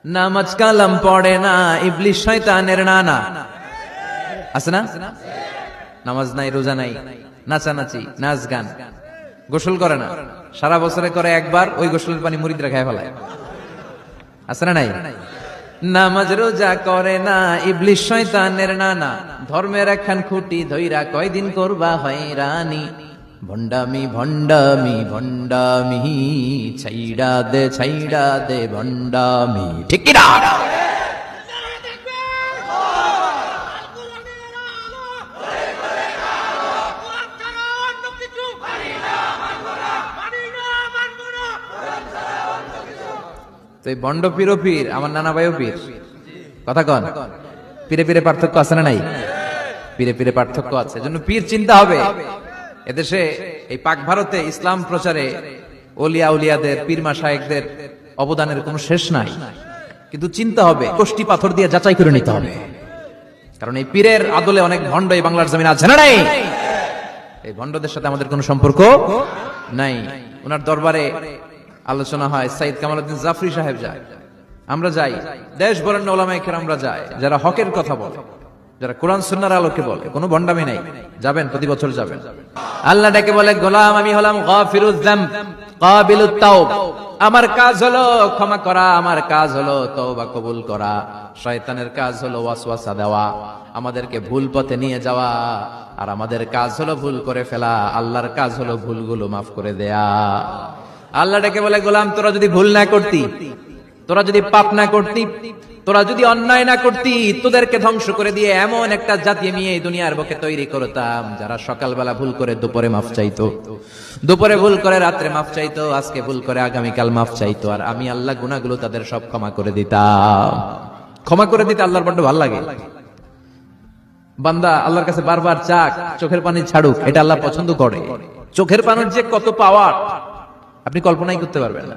নামাজ কালাম পড়ে না, ইবলিস শয়তানের নানা। আছে না? নামাজ নাই, রোজা নাই, নাচানাচি, নাচ গান, গোসল করে না, সারা বছরে করে একবার, ওই গোসলের পানি মুরিদরা খায় ফেলায়। আছে না নাই? নামাজ রোজা করে না, ইবলিস শয়তানের নানা। ধর্মের একখান খুঁটি ধইরা কয়দিন করবা হয়রানি। ভণ্ডামি ভণ্ডামি ভণ্ডামি, ছাইড়া দে ভণ্ডামি। ঠিক কি না? তো এই ভণ্ড পীরও পীর, আমার নানা ভাইও পীর। কথা কন, পীরে পীরে পার্থক্য আছে না নাই? পীরে পীরে পার্থক্য আছে, এজন্য পীর চিন্তা হবে। এদেশে এই পাক ভারতে ইসলাম প্রচারে ওলিয়া উলিয়াদের, পীর মাশায়েখদের অবদানের কোনো শেষ নাই, কিন্তু চিন্তা হবে, কষ্টি পাথর দিয়ে যাচাই করে নিতে হবে। কারণ এই পীরের আদলে অনেক ভণ্ড এই বাংলার জমিন আছে না নাই? এই ভণ্ডদের সাথে আমাদের কোনো সম্পর্ক নাই। ওনার দরবারে আলোচনা হয়, সাইদ কামালউদ্দিন জাফরি সাহেব যায়, আমরা যাই, দেশ বরেণ্য ওলামায়ে কেরামরা যায়, যারা হকের কথা বলে, যারা কোরআন সুন্নাহর আলোকে বলে, কোনো ভণ্ডামি নাই। যাবেন, প্রতি বছর যাবেন। আল্লাহ ডেকে বলে, গোলাম আমি হলাম গাফিরুয যামব কাবিলুত তাওব। আমার কাজ হলো ক্ষমা করা, আমার কাজ হলো তওবা কবুল করা। শয়তানের কাজ হলো ওয়াসওয়াসা দেওয়া, আমাদেরকে ভুল পথে নিয়ে যাওয়া, আর আমাদের কাজ হলো ভুল করে ফেলা। আল্লাহর কাজ হলো ভুলগুলো মাফ করে দেয়া। আল্লাহ ডেকে বলে, গোলাম তোরা যদি ভুল না করতি, তোরা যদি পাপ না করতি, তোরা যদি অন্যায় না করতি, তোদেরকে ধ্বংস করে দিয়ে এমন একটা জাতি আমি এই দুনিয়ার বুকে তৈরি করতাম, যারা সকালবেলা ভুল করে দুপুরে মাফ চাইতো, দুপুরে ভুল করে রাত্রে মাফ চাইতো, আজকে ভুল করে আগামীকাল মাফ চাইতো, আর আমি আল্লাহ গুনাহগুলো তাদের সব ক্ষমা করে দিতাম। ক্ষমা করে দিতে আল্লাহর বড্ড ভালো লাগে। বান্দা আল্লাহর কাছে বারবার চাক, চোখের পানি ছাড়ুক, এটা আল্লাহ পছন্দ করে। চোখের পানির যে কত পাওয়ার আপনি কল্পনাই করতে পারবেন না।